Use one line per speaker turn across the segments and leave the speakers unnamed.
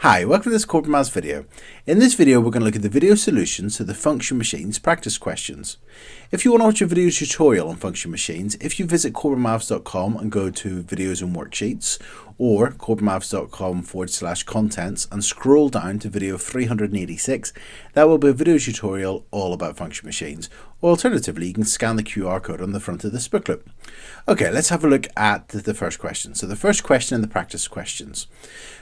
Hi, welcome to this Corbettmaths video. In this video we're going to look at the video solutions to the function machines practice questions. If you want to watch a video tutorial on function machines, if you visit corbettmaths.com and go to videos and worksheets, or corbettmaths.com/contents and scroll down to video 386, that will be a video tutorial all about function machines. Or alternatively, you can scan the QR code on the front of this booklet. Okay, let's have a look at the first question. So the first question in the practice questions.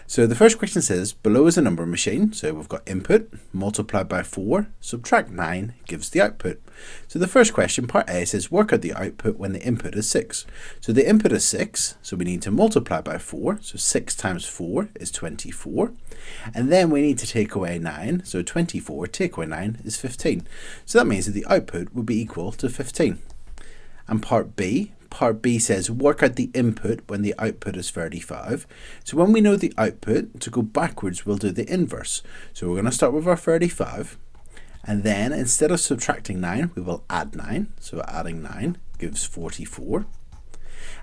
So the first question says, below is a number machine. So we've got input multiplied by 4, subtract 9 gives the output. So the first question, part A, says work out the output when the input is 6. So the input is 6, so we need to multiply by 4. So 6 times 4 is 24. And then we need to take away 9. So 24 take away 9 is 15. So that means that the output would be equal to 15. And part B says work out the input when the output is 35. So when we know the output, to go backwards, we'll do the inverse. So we're going to start with our 35. And then instead of subtracting 9, we will add 9. So adding 9 gives 44.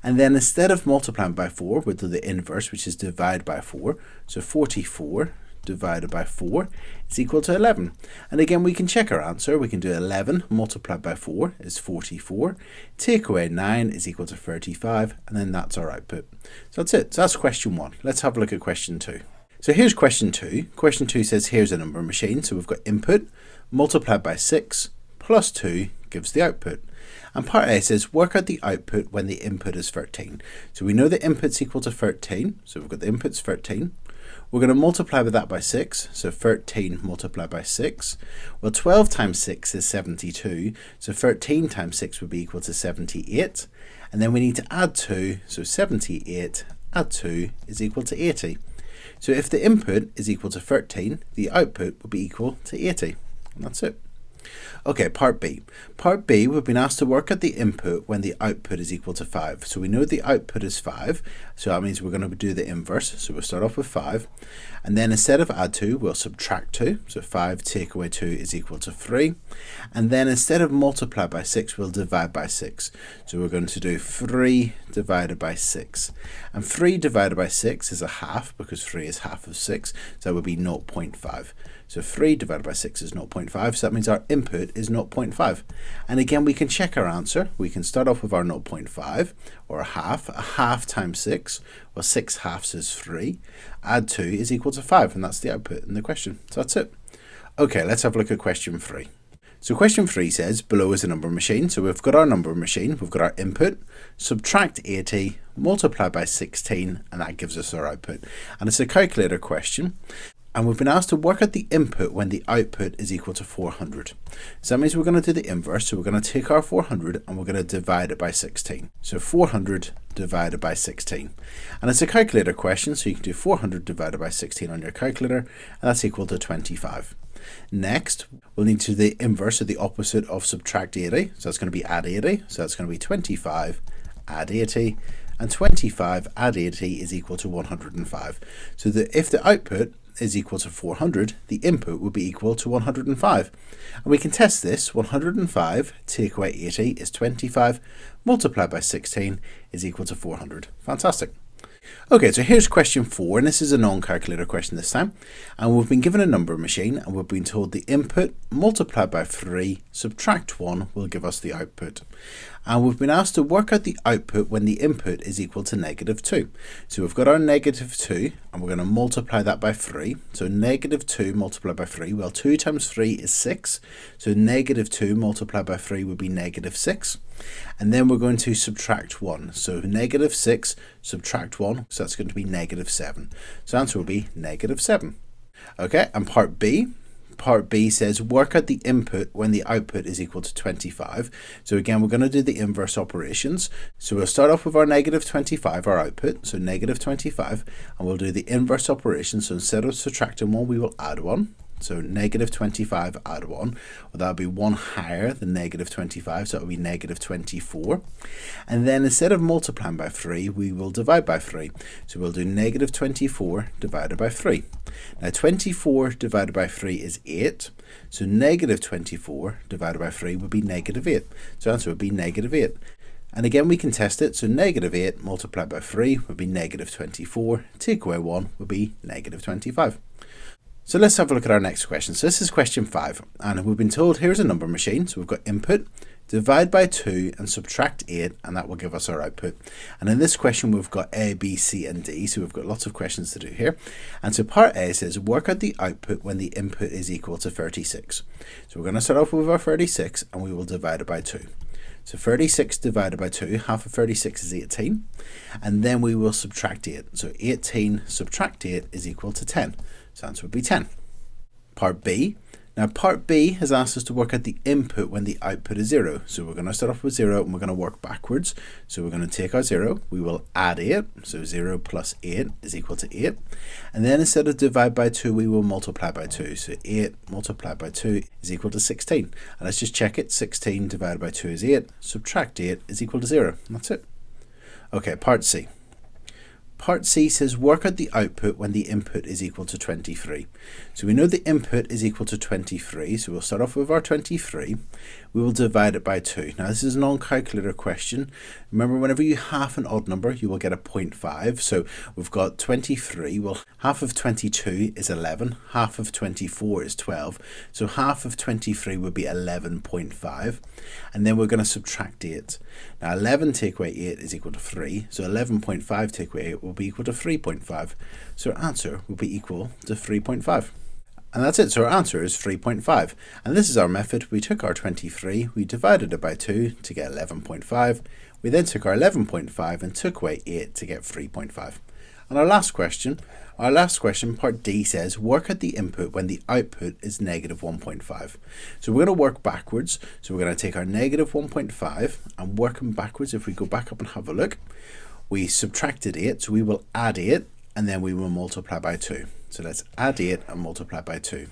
And then instead of multiplying by 4, we'll do the inverse, which is divide by 4. So 44 divided by 4 is equal to 11. And again, we can check our answer. We can do 11 multiplied by 4 is 44. Take away 9 is equal to 35. And then that's our output. So that's it. So that's question 1. Let's have a look at question 2. So here's question 2. Question 2 says here's a number machine. So we've got input multiplied by 6 plus 2 gives the output. And part A says work out the output when the input is 13. So we know the input's equal to 13. So we've got the input's 13. We're going to multiply that by 6. So 13 multiplied by 6. Well, 12 times 6 is 72. So 13 times 6 would be equal to 78. And then we need to add 2. So 78 add 2 is equal to 80. So if the input is equal to 13, the output will be equal to 80. And that's it. Okay, part B. Part B, we've been asked to work out the input when the output is equal to 5. So we know the output is 5, so that means we're going to do the inverse. So we'll start off with 5, and then instead of add 2, we'll subtract 2. So 5 take away 2 is equal to 3. And then instead of multiply by 6, we'll divide by 6. So we're going to do 3 divided by 6. And 3 divided by 6 is a half, because 3 is half of 6, so that would be 0.5. So 3 divided by 6 is 0.5, so that means our input is 0.5. And again, we can check our answer. We can start off with our 0.5, or a half. A half times 6, well, 6 halves is 3. Add 2 is equal to 5, and that's the output in the question. So that's it. Okay, let's have a look at question 3. So question 3 says, below is a number machine. So we've got our number machine, we've got our input, subtract 80, multiply by 16, and that gives us our output. And it's a calculator question. And we've been asked to work out the input when the output is equal to 400. So that means we're going to do the inverse. So we're going to take our 400 and we're going to divide it by 16. So 400 divided by 16. And it's a calculator question, so you can do 400 divided by 16 on your calculator, and that's equal to 25. Next, we'll need to do the inverse, or the opposite of subtract 80. So that's going to be add 80. So that's going to be 25 add 80. And 25 add 80 is equal to 105. So if the output is equal to 400, the input will be equal to 105. And we can test this. 105 take away 80 is 25, multiplied by 16 is equal to 400. Fantastic. Okay, so here's question 4, and this is a non-calculator question this time. And we've been given a number machine, and we've been told the input multiplied by 3, subtract 1 will give us the output. And we've been asked to work out the output when the input is equal to -2. So we've got our -2, and we're going to multiply that by 3. So -2 multiplied by 3, well, 2 times 3 is 6. So -2 multiplied by 3 would be -6. And then we're going to subtract 1. So -6 subtract 1, so that's going to be -7. So the answer will be -7. Okay, and part B. Part B says work out the input when the output is equal to 25. So again, we're going to do the inverse operations. So we'll start off with our -25, our output, so -25, and we'll do the inverse operation. So instead of subtracting 1, we will add 1. So -25 add 1, well, that would be 1 higher than -25, so that would be -24. And then instead of multiplying by 3, we will divide by 3. So we'll do -24 divided by 3. Now 24 divided by 3 is 8, so -24 divided by 3 would be -8. So the answer would be -8. And again, we can test it. So negative 8 multiplied by 3 would be negative 24. Take away 1 would be negative 25. So let's have a look at our next question. So this is question 5. And we've been told here's a number machine. So we've got input, divide by 2 and subtract 8, and that will give us our output. And in this question, we've got A, B, C, and D. So we've got lots of questions to do here. And so part A says, work out the output when the input is equal to 36. So we're going to start off with our 36 and we will divide it by 2. So 36 divided by 2, half of 36 is 18. And then we will subtract 8. So 18 subtract 8 is equal to 10. So the answer would be 10. Part B. Now part B has asked us to work out the input when the output is 0. So we're going to start off with 0 and we're going to work backwards. So we're going to take our 0, we will add 8. So 0 plus 8 is equal to 8. And then instead of divide by 2, we will multiply by 2. So 8 multiplied by 2 is equal to 16. And let's just check it. 16 divided by 2 is 8. Subtract 8 is equal to 0. And that's it. Okay, part C. Part C says work out the output when the input is equal to 23. So we know the input is equal to 23, so we'll start off with our 23. We will divide it by 2. Now this is a non-calculator question. Remember, whenever you half an odd number, you will get a 0.5. So we've got 23. Well, half of 22 is 11. Half of 24 is 12. So half of 23 would be 11.5. And then we're going to subtract 8. Now 11 take away 8 is equal to 3. So 11.5 take away 8 will be equal to 3.5. So our answer will be equal to 3.5. And that's it. So our answer is 3.5. And this is our method. We took our 23, we divided it by 2 to get 11.5. We then took our 11.5 and took away 8 to get 3.5. And our last question, part D says, work out the input when the output is negative 1.5. So we're going to work backwards. So we're going to take our negative 1.5 and working backwards. If we go back up and have a look, we subtracted 8, so we will add 8 and then we will multiply by 2. So let's add 8 and multiply by 2.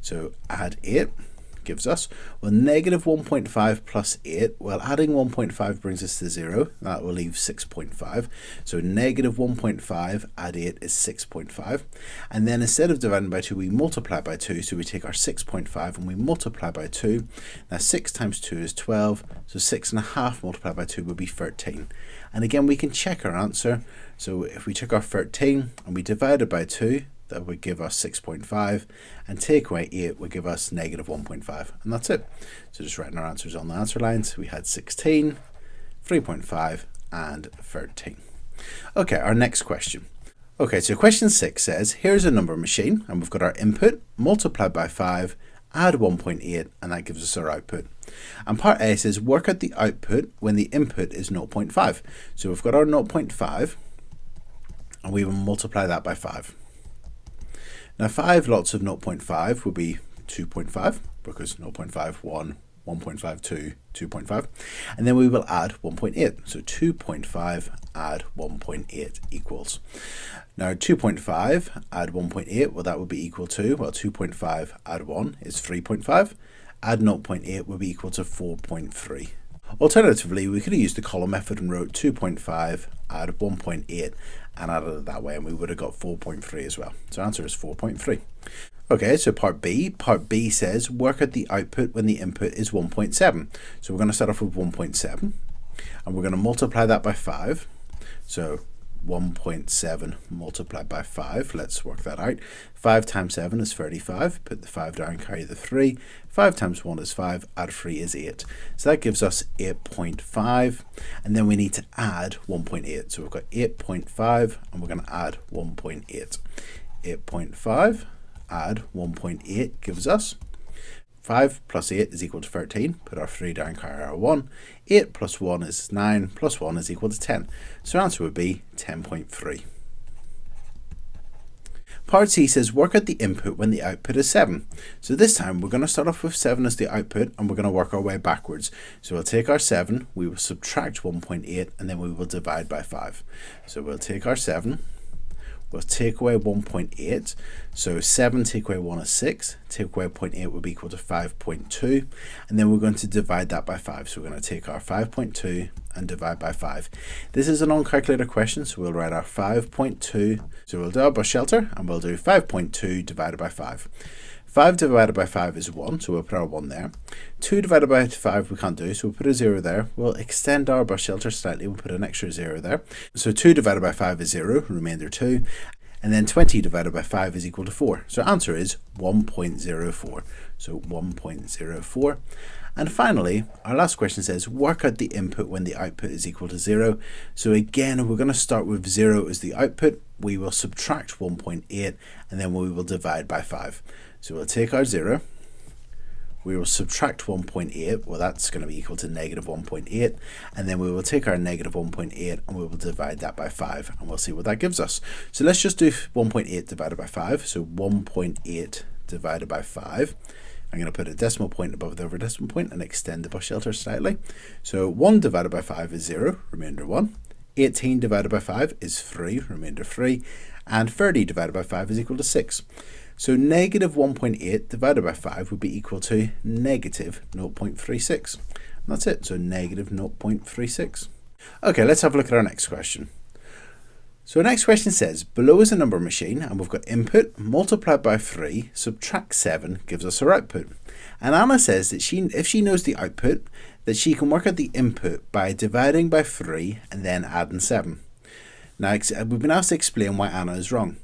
So add 8 gives us, well, negative 1.5 plus 8. Well, adding 1.5 brings us to 0. That will leave 6.5. So negative 1.5 add 8 is 6.5. And then instead of dividing by 2, we multiply by 2. So we take our 6.5 and we multiply by 2. Now 6 times 2 is 12. So 6.5 multiplied by 2 would be 13. And again, we can check our answer. So if we took our 13 and we divided by 2, that would give us 6.5, and take away 8 would give us negative 1.5, and that's it. So just writing our answers on the answer lines, we had 16, 3.5, and 13. Okay, our next question. Okay, so question 6 says, here's a number machine, and we've got our input multiplied by 5, add 1.8, and that gives us our output. And part A says, work out the output when the input is 0.5. So we've got our 0.5, and we will multiply that by 5. Now 5 lots of 0.5 will be 2.5, because 0.5, 1, 1.5, 2, 2.5. And then we will add 1.8. So 2.5 add 1.8 equals. Now 2.5 add 1.8, well, that would be equal to, well, 2.5 add 1 is 3.5. Add 0.8 would be equal to 4.3. Alternatively, we could have used the column method and wrote 2.5 add 1.8 and added it that way, and we would have got 4.3 as well. So answer is 4.3. Okay, so part B. Part B says work out the output when the input is 1.7. So we're going to start off with 1.7 and we're going to multiply that by 5. So 1.7 multiplied by 5, let's work that out. 5 times 7 is 35, put the 5 down, carry the 3. 5 times 1 is 5, add 3 is 8. So that gives us 8.5, and then we need to add 1.8. So we've got 8.5, and we're going to add 1.8. 8.5, add 1.8 gives us 5 plus 8 is equal to 13. Put our 3 down, carry our 1. 8 plus 1 is 9, plus 1 is equal to 10. So our answer would be 10.3. Part C says work out the input when the output is 7. So this time we're going to start off with 7 as the output and we're going to work our way backwards. So we'll take our 7, we will subtract 1.8, and then we will divide by 5. So we'll take our 7, we'll take away 1.8. So 7 take away 1 is 6. Take away 0.8 will be equal to 5.2. And then we're going to divide that by 5. So we're going to take our 5.2 and divide by 5. This is a non-calculator question, so we'll write our 5.2. So we'll do our bus shelter and we'll do 5.2 divided by 5. 5 divided by 5 is 1, so we'll put our 1 there. 2 divided by 5 we can't do, so we'll put a 0 there. We'll extend our bus shelter slightly, we'll put an extra 0 there. So 2 divided by 5 is 0, remainder 2. And then 20 divided by 5 is equal to 4. So our answer is 1.04. So 1.04. And finally, our last question says, work out the input when the output is equal to 0. So again, we're going to start with 0 as the output. We will subtract 1.8, and then we will divide by 5. So we'll take our 0. We will subtract 1.8, well that's going to be equal to negative 1.8, and then we will take our negative 1.8 and we will divide that by 5, and we'll see what that gives us. So let's just do 1.8 divided by 5, so 1.8 divided by 5. I'm going to put a decimal point above the over decimal point and extend the bus shelter slightly. So 1 divided by 5 is 0, remainder 1. 18 divided by 5 is 3, remainder 3. And 30 divided by 5 is equal to 6. So negative 1.8 divided by 5 would be equal to negative 0.36. And that's it, so negative 0.36. Okay, let's have a look at our next question. So our next question says, below is a number machine, and we've got input multiplied by 3, subtract 7 gives us our output. And Anna says that if she knows the output, that she can work out the input by dividing by 3 and then adding 7. Now, we've been asked to explain why Anna is wrong.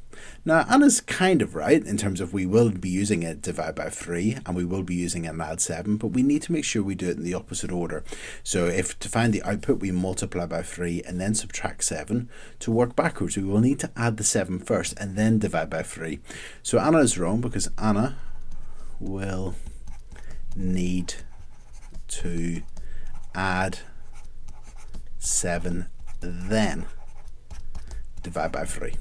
Now, Anna's kind of right in terms of we will be using a divide by 3 and we will be using an add 7, but we need to make sure we do it in the opposite order. So if to find the output, we multiply by 3 and then subtract 7. To work backwards, we will need to add the 7 first and then divide by 3. So Anna is wrong because Anna will need to add 7 then divide by 3.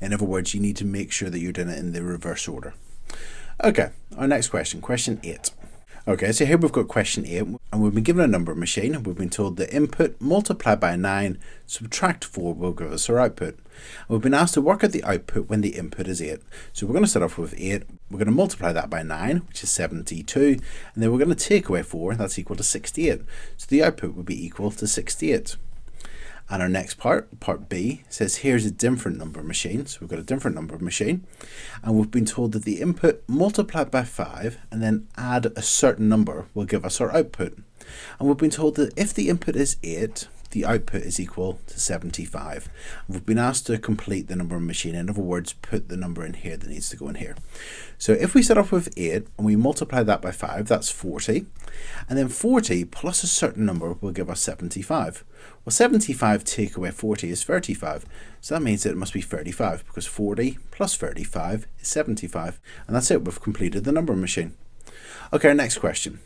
In other words, you need to make sure that you're doing it in the reverse order. Okay, our next question, question 8. Okay, so here we've got question 8, and we've been given a number machine, and we've been told the input multiplied by 9, subtract 4 will give us our output. And we've been asked to work out the output when the input is 8. So we're going to start off with 8, we're going to multiply that by 9, which is 72, and then we're going to take away 4, that's equal to 68. So the output would be equal to 68. And our next part, part B, says here's a different number machine. So we've got a different number machine, and we've been told that the input multiplied by 5 and then add a certain number will give us our output. And we've been told that if the input is 8, the output is equal to 75. And we've been asked to complete the number machine. In other words, put the number in here that needs to go in here. So if we start off with 8 and we multiply that by 5, that's 40. And then 40 plus a certain number will give us 75. Well, 75 take away 40 is 35. So that means that it must be 35 because 40 plus 35 is 75. And that's it, we've completed the number machine. Okay, our next question.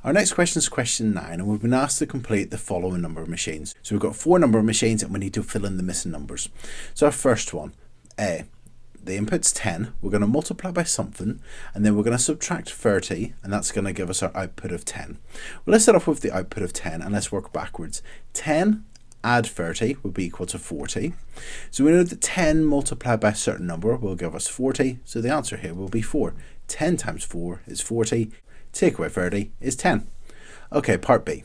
Our next question is question 9, and we've been asked to complete the following number of machines. So we've got 4 number machines and we need to fill in the missing numbers. So our first one, A, the input's 10, we're going to multiply by something, and then we're going to subtract 30, and that's going to give us our output of 10. Well, let's start off with the output of 10, and let's work backwards. 10 add 30 would be equal to 40. So we know that 10 multiplied by a certain number will give us 40, so the answer here will be 4. 10 times 4 is 40. Take away 30 is 10. Okay, part B.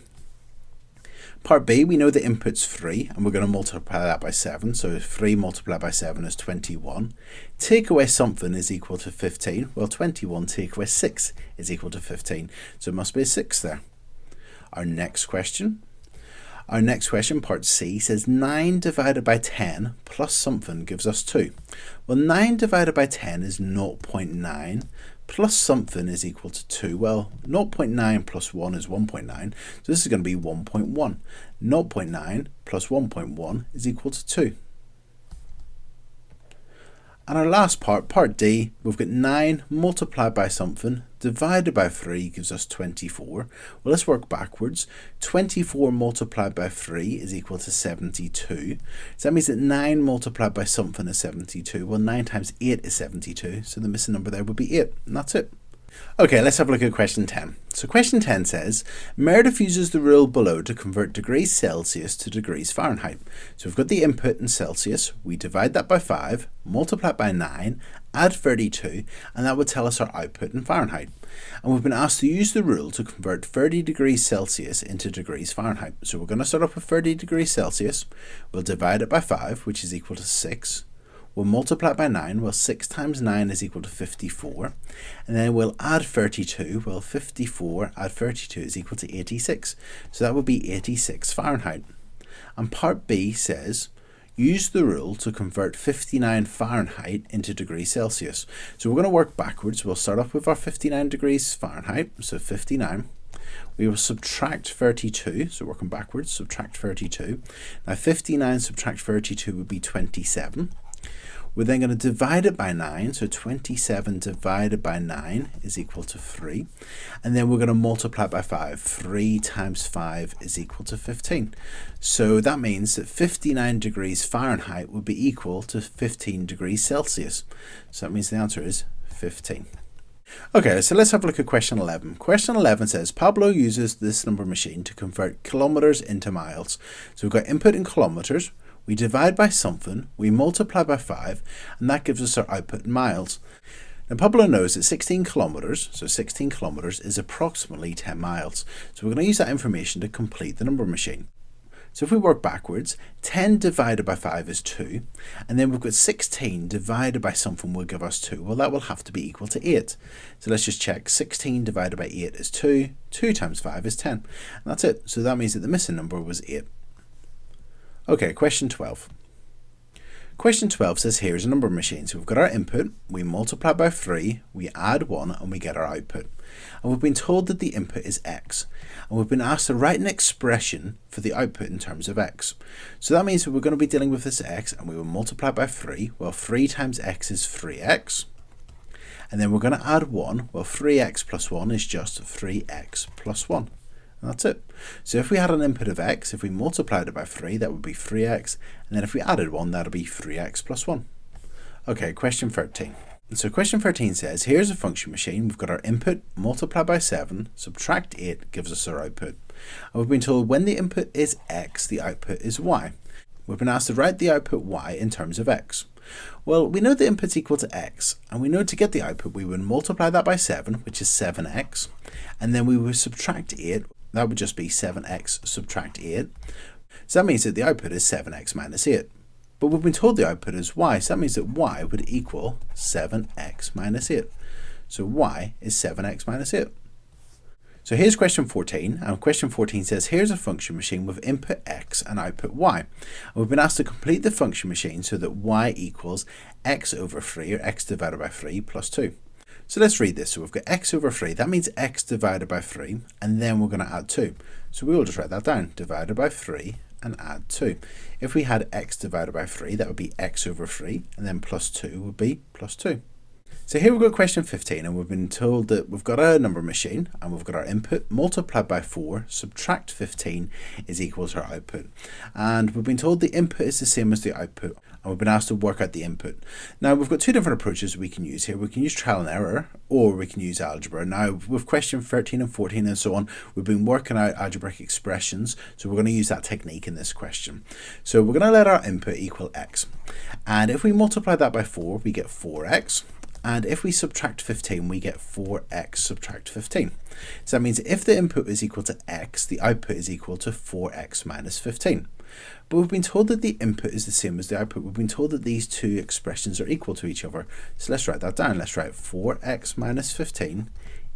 Part B, we know the input's 3, and we're going to multiply that by 7. So 3 multiplied by 7 is 21. Take away something is equal to 15. Well, 21 take away 6 is equal to 15. So it must be a 6 there. Our next question, part C, says 9 divided by 10 plus something gives us 2. Well, 9 divided by 10 is 0.9. Plus something is equal to 2. Well, 0.9 plus 1 is 1.9, so this is going to be 1.1. 0.9 plus 1.1 is equal to 2. And our last part, part D, we've got 9 multiplied by something divided by 3 gives us 24. Well, let's work backwards. 24 multiplied by 3 is equal to 72. So that means that 9 multiplied by something is 72. Well, 9 times 8 is 72, so the missing number there would be 8, and that's it. Okay, let's have a look at question 10. So question 10 says, Meredith uses the rule below to convert degrees Celsius to degrees Fahrenheit. So we've got the input in Celsius, we divide that by 5, multiply it by 9, add 32, and that would tell us our output in Fahrenheit. And we've been asked to use the rule to convert 30 degrees Celsius into degrees Fahrenheit. So we're going to start off with 30 degrees Celsius, we'll divide it by 5, which is equal to 6. we'll multiply it by 9. Well, 6 times 9 is equal to 54. And then we'll add 32. Well, 54 add 32 is equal to 86. So that would be 86 Fahrenheit. And part B says, use the rule to convert 59 Fahrenheit into degrees Celsius. So we're going to work backwards. We'll start off with our 59 degrees Fahrenheit, so 59. We will subtract 32, so working backwards, subtract 32. Now 59 subtract 32 would be 27. We're then going to divide it by 9, so 27 divided by 9 is equal to 3. And then we're going to multiply it by 5. 3 times 5 is equal to 15. So that means that 59 degrees Fahrenheit would be equal to 15 degrees Celsius. So that means the answer is 15. Okay, so let's have a look at question 11. Question 11 says, Pablo uses this number machine to convert kilometers into miles. So we've got input in kilometers. We divide by something, we multiply by 5, and that gives us our output in miles. Now Pablo knows that 16 kilometers, so 16 kilometers is approximately 10 miles. So we're going to use that information to complete the number machine. So if we work backwards, 10 divided by 5 is 2, and then we've got 16 divided by something will give us 2. Well, that will have to be equal to 8. So let's just check. 16 divided by 8 is 2, 2 times 5 is 10, and that's it. So that means that the missing number was 8. Okay, question 12. Question 12 says here's a number machine. So we've got our input, we multiply by 3, we add 1, and we get our output. And we've been told that the input is x. And we've been asked to write an expression for the output in terms of x. So that means that we're going to be dealing with this x, and we will multiply by 3. Well, 3 times x is 3x. And then we're going to add 1. Well, 3x plus 1 is just 3x plus 1. And that's it. So if we had an input of x, if we multiplied it by 3, that would be 3x. And then if we added 1, that would be 3x plus 1. Okay, question 13. So question 13 says, here's a function machine. We've got our input, multiply by 7, subtract 8, gives us our output. And we've been told when the input is x, the output is y. We've been asked to write the output y in terms of x. Well, we know the input's equal to x, and we know to get the output, we would multiply that by 7, which is 7x, and then we would subtract 8. That would just be 7x subtract 8. So that means that the output is 7x minus 8. But we've been told the output is y, so that means that y would equal 7x minus 8. So y is 7x minus 8. So here's question 14, and question 14 says, here's a function machine with input x and output y. And we've been asked to complete the function machine so that y equals x over 3, or x divided by 3, plus 2. So let's read this. So we've got x over 3, that means x divided by 3, and then we're going to add 2. So we will just write that down, divided by 3 and add 2. If we had x divided by 3, that would be x over 3, and then plus 2 would be plus 2. So here we've got question 15, and we've been told that we've got a number machine, and we've got our input, multiplied by 4, subtract 15 is equal to our output. And we've been told the input is the same as the output, and we've been asked to work out the input. Now we've got two different approaches we can use here. We can use trial and error, or we can use algebra. Now with question 13 and 14 and so on, we've been working out algebraic expressions, so we're going to use that technique in this question. So we're going to let our input equal x, and if we multiply that by 4, we get 4x. And if we subtract 15, we get 4x subtract 15. So that means if the input is equal to x, the output is equal to 4x minus 15. But we've been told that the input is the same as the output. We've been told that these two expressions are equal to each other. So let's write that down. Let's write 4x minus 15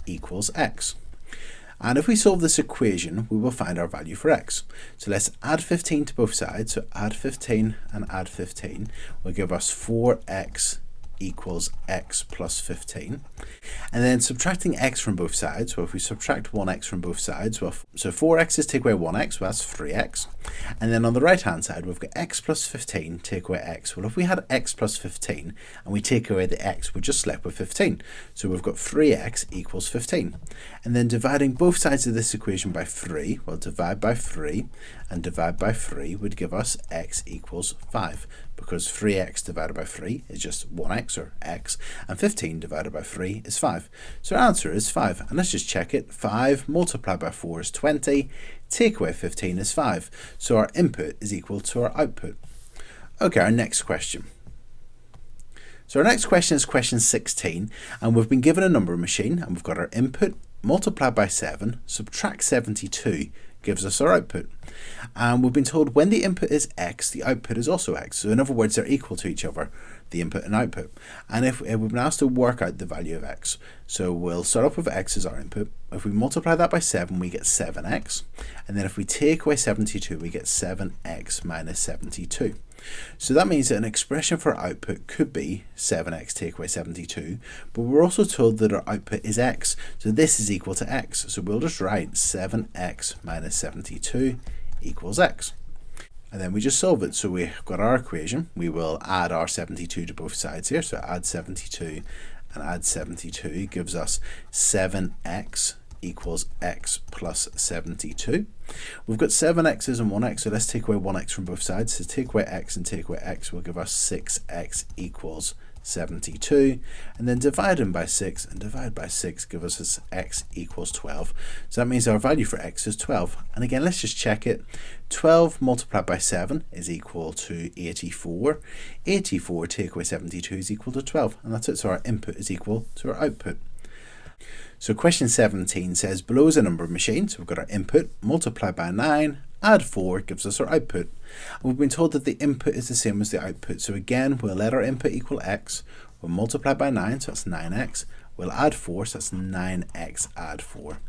equals x. And if we solve this equation, we will find our value for x. So let's add 15 to both sides. So add 15 and add 15 will give us 4x equals x plus 15, and then subtracting x from both sides. So if we subtract 1x from both sides, well, so 4x is take away 1x, well, that's 3x, and then on the right hand side we've got x plus 15 take away x. Well, if we had x plus 15 and we take away the x, we're just left with 15. So we've got 3x equals 15, and then dividing both sides of this equation by 3, well, divide by 3 and divide by 3 would give us x equals 5, because 3x divided by 3 is just 1x, or x, and 15 divided by 3 is 5. So our answer is 5, and let's just check it. 5 multiplied by 4 is 20, take away 15 is 5. So our input is equal to our output. Okay, our next question. So our next question is question 16, and we've been given a number machine, and we've got our input multiplied by 7, subtract 72, gives us our output. And we've been told when the input is x, the output is also x. So in other words, they're equal to each other. the input and output. And if we've been asked to work out the value of x, so we'll start off with x as our input. If we multiply that by 7, we get 7x. And then if we take away 72, we get 7x minus 72. So that means that an expression for our output could be 7x take away 72, but we're also told that our output is x, so this is equal to x. So we'll just write 7x minus 72 equals x. And then we just solve it. So we've got our equation. We will add our 72 to both sides here. So add 72 and add 72 gives us 7x equals x plus 72. We've got 7x's and 1x, so let's take away 1x from both sides. So take away x and take away x will give us 6x equals 72, and then divide them by 6 and divide by 6 give us x equals 12. So that means our value for x is 12. And again, let's just check it. 12 multiplied by 7 is equal to 84. 84 take away 72 is equal to 12, and that's it. So our input is equal to our output. So question 17 says below is a number of machines. So we've got our input multiplied by 9, add 4 gives us our output. And we've been told that the input is the same as the output. So again, we'll let our input equal x. We'll multiply by 9, so that's 9x. We'll add 4, so that's 9x add 4.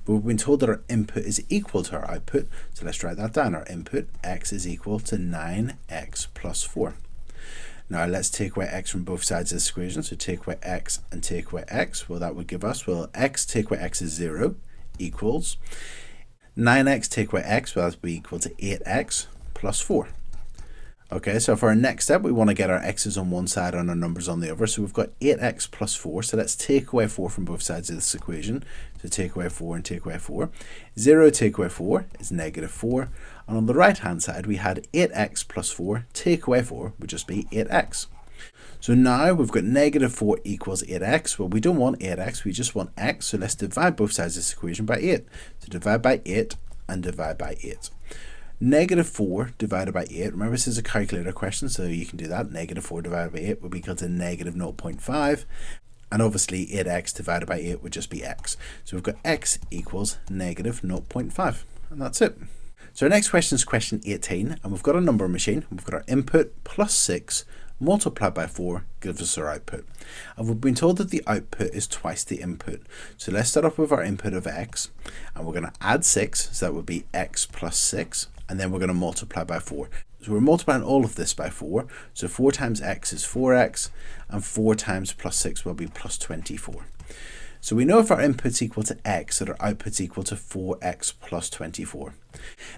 But we've been told that our input is equal to our output. So let's write that down. Our input, x, is equal to 9x plus 4. Now let's take away x from both sides of this equation. So take away x and take away x. Well, that would give us, well, x take away x is 0 equals 9x take away x, well, that would be equal to 8x plus 4. Okay, so for our next step, we want to get our x's on one side and our numbers on the other. So we've got 8x plus 4. So let's take away 4 from both sides of this equation. So take away 4 and take away 4. 0 take away 4 is negative 4. And on the right-hand side, we had 8x plus 4. Take away 4 would just be 8x. So now we've got negative 4 equals 8x. Well, we don't want 8x, we just want x. So let's divide both sides of this equation by 8. So divide by 8 and divide by 8. Negative 4 divided by 8, remember this is a calculator question, so you can do that. Negative 4 divided by 8 would be equal to negative 0.5. And obviously 8x divided by 8 would just be x. So we've got x equals negative 0.5. And that's it. So our next question is question 18. And we've got a number machine. We've got our input plus 6 multiplied by 4 gives us our output. And we've been told that the output is twice the input. So let's start off with our input of x. And we're going to add 6. So that would be x plus 6. And then we're going to multiply by 4. So we're multiplying all of this by 4. So 4 times x is 4x, and 4 times plus 6 will be plus 24. So we know if our input's equal to x, that our output's equal to 4x plus 24.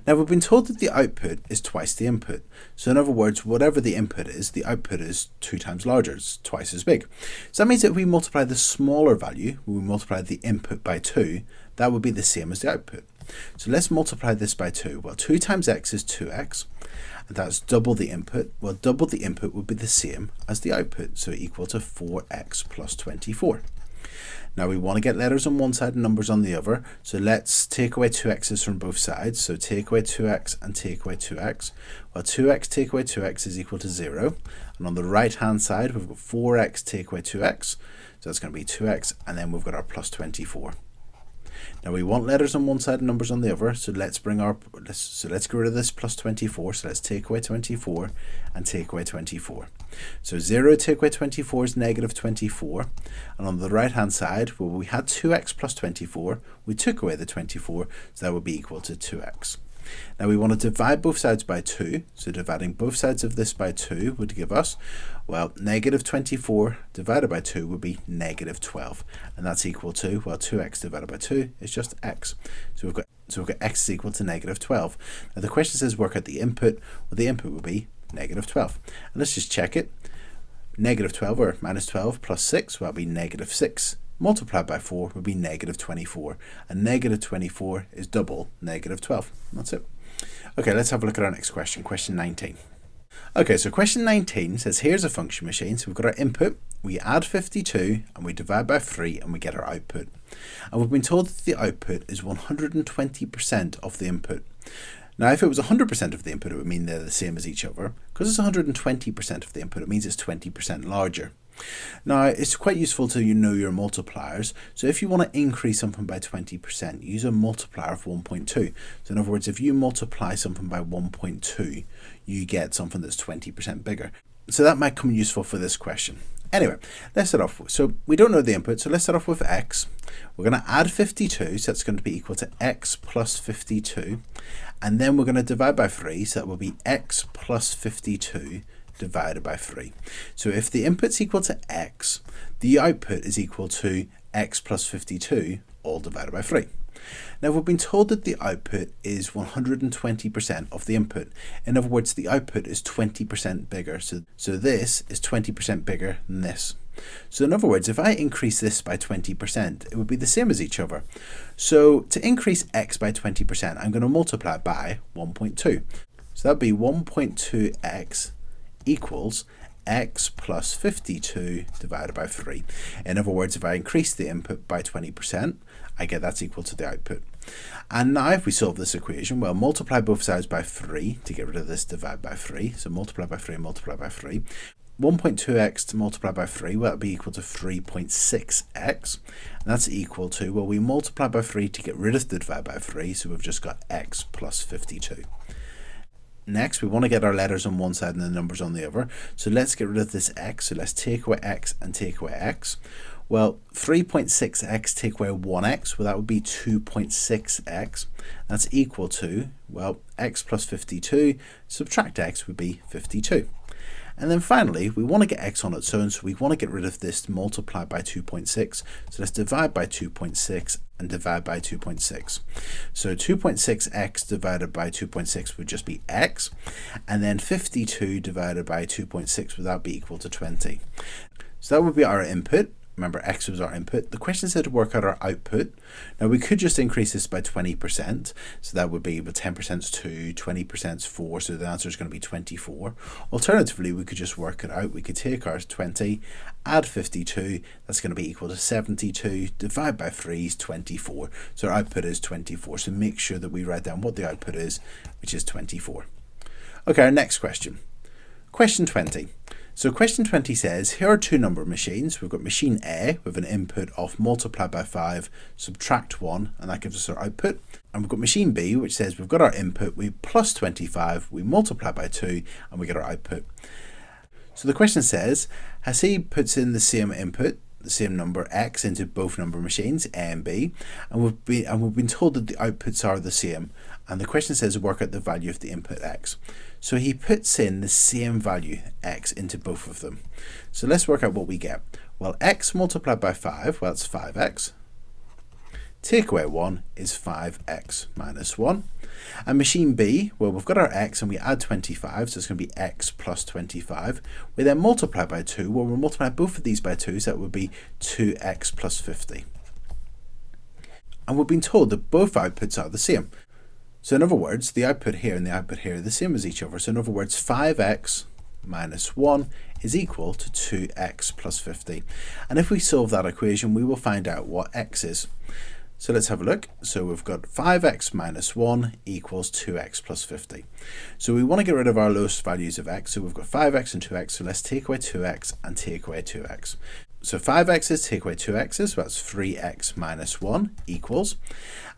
Now we've been told that the output is twice the input. So in other words, whatever the input is, the output is 2 times larger, it's twice as big. So that means that if we multiply the smaller value, when we multiply the input by 2, that would be the same as the output. So let's multiply this by 2. Well, 2 times x is 2x, and that's double the input. Well, double the input would be the same as the output, so equal to 4x plus 24. Now we want to get letters on one side and numbers on the other, so let's take away 2x's from both sides. So take away 2x and take away 2x. Well, 2x take away 2x is equal to 0. And on the right hand side, we've got 4x take away 2x. So that's going to be 2x, and then we've got our plus 24. Now we want letters on one side and numbers on the other, so let's get rid of this plus 24. So let's take away 24 and take away 24. So 0 take away 24 is negative 24. And on the right hand side, well, we had 2x plus 24. We took away the 24, so that would be equal to 2x. Now we want to divide both sides by 2. So dividing both sides of this by 2 would give us, well, negative 24 divided by 2 would be negative 12. And that's equal to, well, 2x divided by 2 is just x. So we've got x is equal to negative 12. Now the question says work out the input. Well, the input would be negative 12. And let's just check it. Negative 12 or minus 12 plus 6, well, that would be negative 6. Multiplied by 4 would be negative 24. And negative 24 is double negative 12. That's it. Okay, let's have a look at our next question, question 19. Okay, so question 19 says here's a function machine. So we've got our input, we add 52, and we divide by 3, and we get our output. And we've been told that the output is 120% of the input. Now, if it was 100% of the input, it would mean they're the same as each other. Because it's 120% of the input, it means it's 20% larger. Now, it's quite useful to know your multipliers. So if you want to increase something by 20%, use a multiplier of 1.2. So in other words, if you multiply something by 1.2, you get something that's 20% bigger. So that might come useful for this question. Anyway, let's start off. So we don't know the input, so let's start off with x. We're going to add 52, so that's going to be equal to x plus 52. And then we're going to divide by 3, so that will be x plus 52 divided by 3. So if the input's equal to x, the output is equal to x plus 52 all divided by 3. Now we've been told that the output is 120% of the input. In other words, the output is 20% bigger. So this is 20% bigger than this. So in other words, if I increase this by 20%, it would be the same as each other. So to increase x by 20%, I'm going to multiply it by 1.2. So that would be 1.2x equals x plus 52 divided by 3. In other words, if I increase the input by 20%, I get that's equal to the output. And now if we solve this equation, well, multiply both sides by 3 to get rid of this divide by 3. So multiply by 3, multiply by 3. 1.2x to multiply by 3, well, that would be equal to 3.6x. And that's equal to, well, we multiply by 3 to get rid of the divide by 3, so we've just got x plus 52. Next, we want to get our letters on one side and the numbers on the other. So let's get rid of this x. So let's take away x and take away x. Well, 3.6x take away 1x, well, that would be 2.6x. That's equal to, well, x plus 52, subtract x would be 52. And then finally, we want to get x on its own, so we want to get rid of this multiply by 2.6. So let's divide by 2.6 and divide by 2.6. So 2.6x divided by 2.6 would just be x, and then 52 divided by 2.6 would that be equal to 20. So that would be our input. Remember, x was our input. The question said to work out our output. Now, we could just increase this by 20%. So that would be, but 10% is 2, 20% is 4. So the answer is going to be 24. Alternatively, we could just work it out. We could take our 20, add 52. That's going to be equal to 72. Divide by 3 is 24. So our output is 24. So make sure that we write down what the output is, which is 24. Okay, our next question. Question 20. So question 20 says, here are two number machines. We've got machine A with an input of multiply by 5, subtract 1, and that gives us our output. And we've got machine B, which says we've got our input, we plus 25, we multiply by 2, and we get our output. So the question says, as he puts in the same input, the same number x into both number machines, A and B, and we've been told that the outputs are the same. And the question says work out the value of the input x. So he puts in the same value x into both of them. So let's work out what we get. Well, x multiplied by 5, well, it's 5x. Take away 1 is 5x minus 1. And machine B, well, we've got our x and we add 25, so it's going to be x plus 25. We then multiply by 2, well, we'll multiply both of these by 2, so that would be 2x plus 50. And we've been told that both outputs are the same. So in other words, the output here and the output here are the same as each other. So in other words, 5x minus 1 is equal to 2x plus 50. And if we solve that equation, we will find out what x is. So let's have a look. So we've got 5x minus 1 equals 2x plus 50. So we want to get rid of our lowest values of x. So we've got 5x and 2x. So let's take away 2x and take away 2x. So 5x's take away 2x's, so that's 3x minus 1 equals.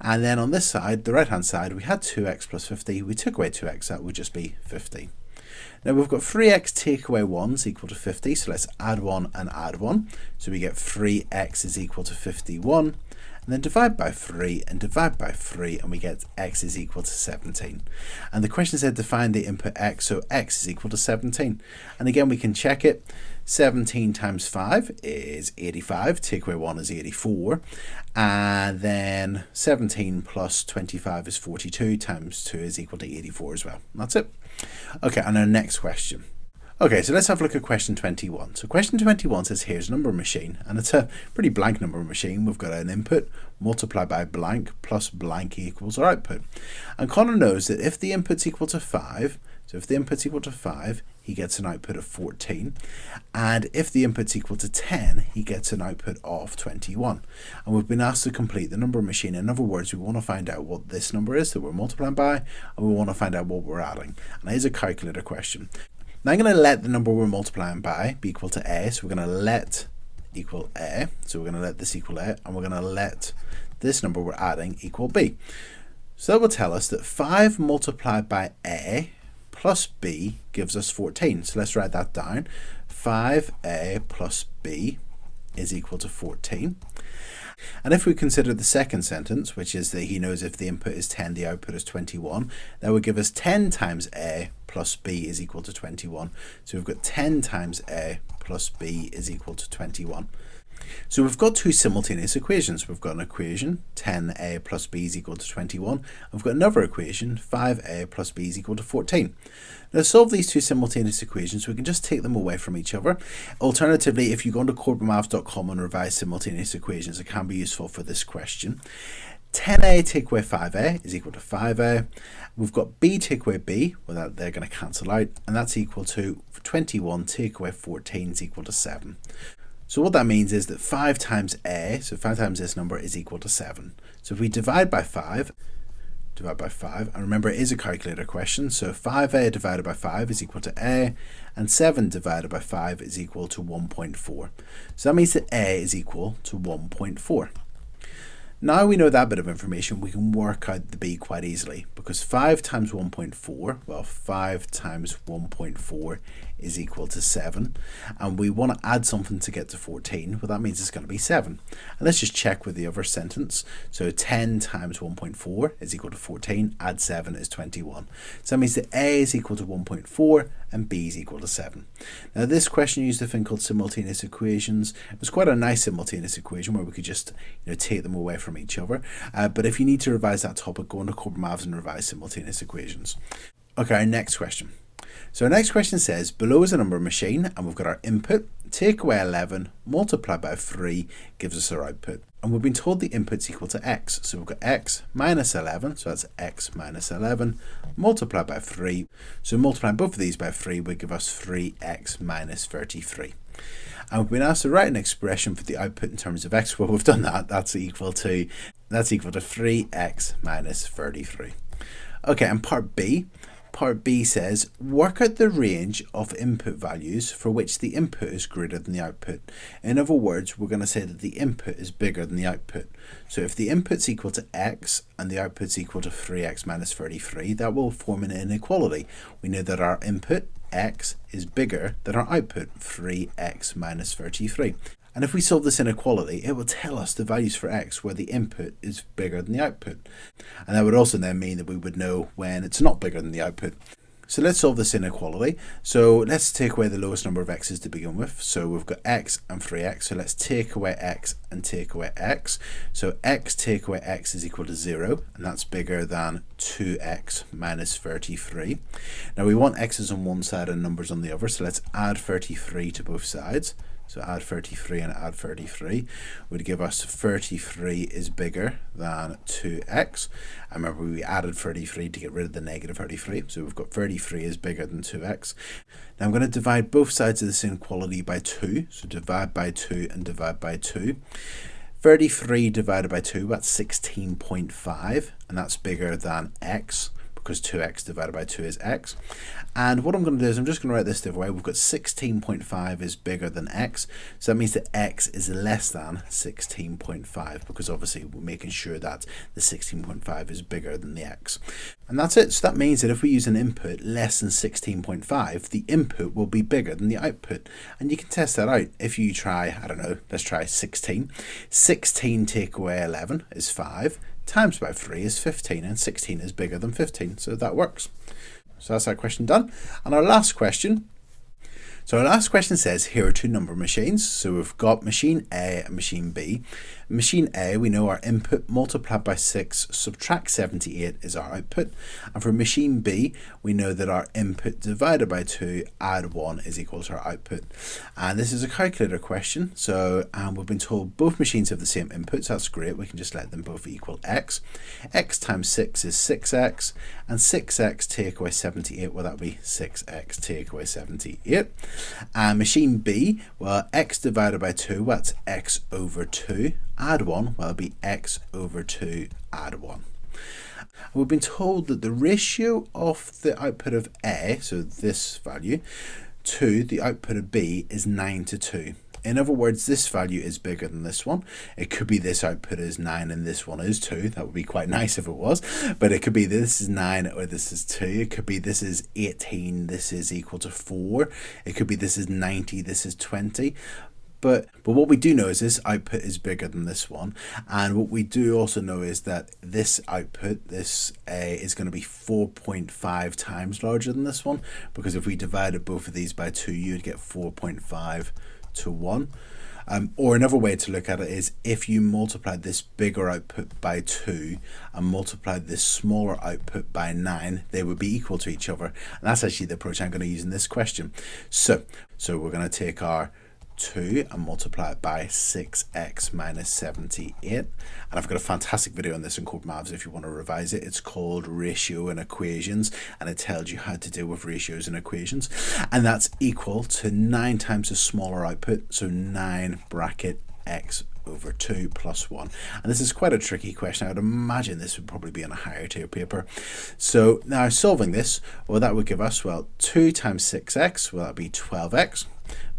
And then on this side, the right-hand side, we had 2x plus 50. We took away 2x, that would just be 50. Now we've got 3x take away 1 is equal to 50. So let's add 1 and add 1. So we get 3x is equal to 51. And then divide by 3 and divide by 3, and we get x is equal to 17. And the question said to find the input x, so x is equal to 17. And again, we can check it. 17 times 5 is 85, take away 1 is 84, and then 17 plus 25 is 42, times 2 is equal to 84 as well. That's it. Okay, and our next question. Okay, so let's have a look at question 21. So question 21 says here's a number machine, and it's a pretty blank number machine. We've got an input multiplied by blank plus blank equals our output. And Connor knows that if the input's equal to 5, so if the input's equal to 5, he gets an output of 14. And if the input's equal to 10, he gets an output of 21. And we've been asked to complete the number machine. In other words, we want to find out what this number is that we're multiplying by, and we want to find out what we're adding. And here's a calculator question. Now I'm going to let the number we're multiplying by be equal to a, so we're going to let equal a, so we're going to let this equal a, and we're going to let this number we're adding equal b. So that will tell us that 5 multiplied by a plus b gives us 14. So let's write that down. 5a plus b is equal to 14. And if we consider the second sentence, which is that he knows if the input is 10, the output is 21, that would give us 10 times a plus b is equal to 21. So we've got 10 times a plus b is equal to 21. So we've got two simultaneous equations. We've got an equation, 10a plus b is equal to 21. And we've got another equation, 5a plus b is equal to 14. Now to solve these two simultaneous equations, we can just take them away from each other. Alternatively, if you go onto Corbettmaths.com and revise simultaneous equations, it can be useful for this question. 10a take away 5a is equal to 5a. We've got b take away b, well they're going to cancel out, and that's equal to 21 take away 14 is equal to 7. So what that means is that 5 times a, so 5 times this number, is equal to 7. So if we divide by 5, and remember it is a calculator question, so 5a divided by 5 is equal to a, and 7 divided by 5 is equal to 1.4. So that means that a is equal to 1.4. Now we know that bit of information, we can work out the b quite easily, because 5 times 1.4, well 5 times 1.4 is equal to 7, and we want to add something to get to 14, well that means it's going to be 7. And let's just check with the other sentence. So 10 times 1.4 is equal to 14, add 7 is 21. So that means that a is equal to 1.4 and b is equal to 7. Now this question used a thing called simultaneous equations. It was quite a nice simultaneous equation where we could just take them away from each other. But if you need to revise that topic, go into Corbettmaths and revise simultaneous equations. Okay, our next question. So our next question says, below is a number machine, and we've got our input, take away 11, multiply by 3, gives us our output. And we've been told the input's equal to x. So we've got x minus 11, so that's x minus 11, multiplied by 3. So multiplying both of these by 3 would give us 3x minus 33. And we've been asked to write an expression for the output in terms of x. Well, we've done that. That's equal to 3x minus 33. Okay, and part B says, work out the range of input values for which the input is greater than the output. In other words, we're going to say that the input is bigger than the output. So if the input's equal to x and the output's equal to 3x minus 33, that will form an inequality. We know that our input, x, is bigger than our output, 3x minus 33. And if we solve this inequality, it will tell us the values for x where the input is bigger than the output. And that would also then mean that we would know when it's not bigger than the output. So let's solve this inequality. So let's take away the lowest number of x's to begin with. So we've got x and 3x. So let's take away x and take away x. So x take away x is equal to 0, and that's bigger than 2x minus 33. Now we want x's on one side and numbers on the other. So let's add 33 to both sides. So add 33 and add 33 would give us 33 is bigger than 2x. And remember, we added 33 to get rid of the negative 33. So we've got 33 is bigger than 2x. Now I'm going to divide both sides of this inequality by 2. So divide by 2 and divide by 2. 33 divided by 2, that's 16.5. And that's bigger than x, because 2x divided by 2 is x. And what I'm going to do is I'm just going to write this the other way. We've got 16.5 is bigger than x. So that means that x is less than 16.5, because obviously we're making sure that the 16.5 is bigger than the x. And that's it. So that means that if we use an input less than 16.5, the input will be bigger than the output. And you can test that out. If you try, I don't know, let's try 16. 16 take away 11 is 5. Times by 3 is 15, and 16 is bigger than 15, so that works. So that's our question done. And our last question. So our last question says, here are two number machines. So we've got machine A and machine B. Machine A, we know our input multiplied by 6, subtract 78 is our output. And for machine B, we know that our input divided by 2, add 1 is equal to our output. And this is a calculator question. So we've been told both machines have the same inputs. That's great. We can just let them both equal x. X times 6 is 6x. And 6x take away 78, well, that'll be 6x take away 78. And machine B, well, x divided by 2, that's x over 2. Add 1, well, it'll be x over 2 add 1. We've been told that the ratio of the output of A, so this value, to the output of B is 9 to 2. In other words, this value is bigger than this one. It could be this output is 9 and this one is 2. That would be quite nice if it was. But it could be this is 9 or this is 2. It could be this is 18, this is equal to 4. It could be this is 90, this is 20. But what we do know is this output is bigger than this one. And what we do also know is that this output, this is going to be 4.5 times larger than this one. Because if we divided both of these by 2, you'd get 4.5 to 1. Or another way to look at it is if you multiplied this bigger output by 2 and multiplied this smaller output by 9, they would be equal to each other. And that's actually the approach I'm going to use in this question. So we're going to take our 2 and multiply it by 6x minus 78. And I've got a fantastic video on this in Corbettmaths if you want to revise it. It's called Ratio and Equations, and it tells you how to deal with ratios and equations. And that's equal to 9 times the smaller output, so 9 bracket x over 2 plus 1. And this is quite a tricky question. I would imagine this would probably be on a higher tier paper. So now solving this, well, that would give us, well, 2 times 6x, well, that would be 12x,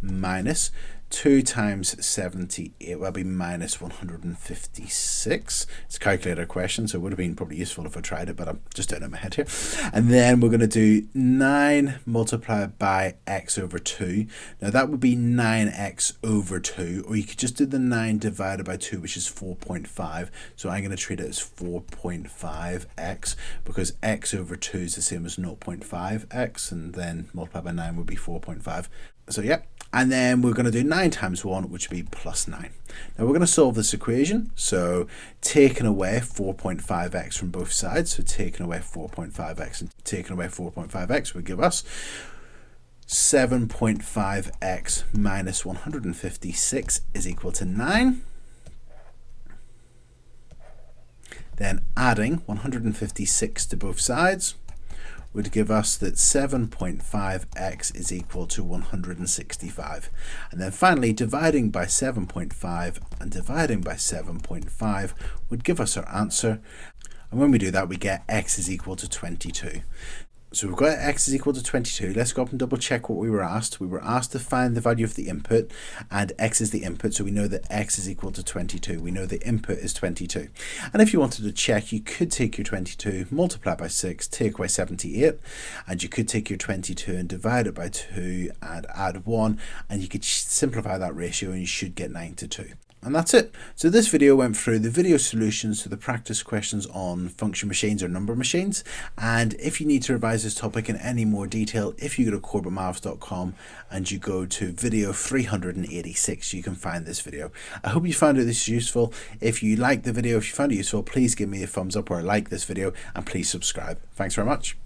minus 2 times 78, will be minus 156. It's a calculator question, so it would have been probably useful if I tried it, but I'm just doing it in my head here. And then we're going to do 9 multiplied by x over 2. Now that would be 9x over 2, or you could just do the 9 divided by 2, which is 4.5. So I'm going to treat it as 4.5x, because x over 2 is the same as 0.5x, and then multiplied by 9 would be 4.5. So yeah, and then we're going to do 9 times 1, which would be plus 9. Now we're going to solve this equation. So taking away 4.5x from both sides, so taking away 4.5x and taking away 4.5x would give us 7.5x minus 156 is equal to 9. Then adding 156 to both sides would give us that 7.5x is equal to 165. And then finally, dividing by 7.5 and dividing by 7.5 would give us our answer. And when we do that, we get x is equal to 22. So we've got x is equal to 22. Let's go up and double check what we were asked. We were asked to find the value of the input, and x is the input, so we know that x is equal to 22. We know the input is 22. And if you wanted to check, you could take your 22, multiply by 6, take away 78, and you could take your 22 and divide it by 2 and add 1, and you could simplify that ratio and you should get 9 to 2. And that's it. So this video went through the video solutions to the practice questions on function machines or number machines. And if you need to revise this topic in any more detail, if you go to corbettmaths.com and you go to video 386, you can find this video. I hope you found this useful. If you liked the video, if you found it useful, please give me a thumbs up or like this video, and please subscribe. Thanks very much.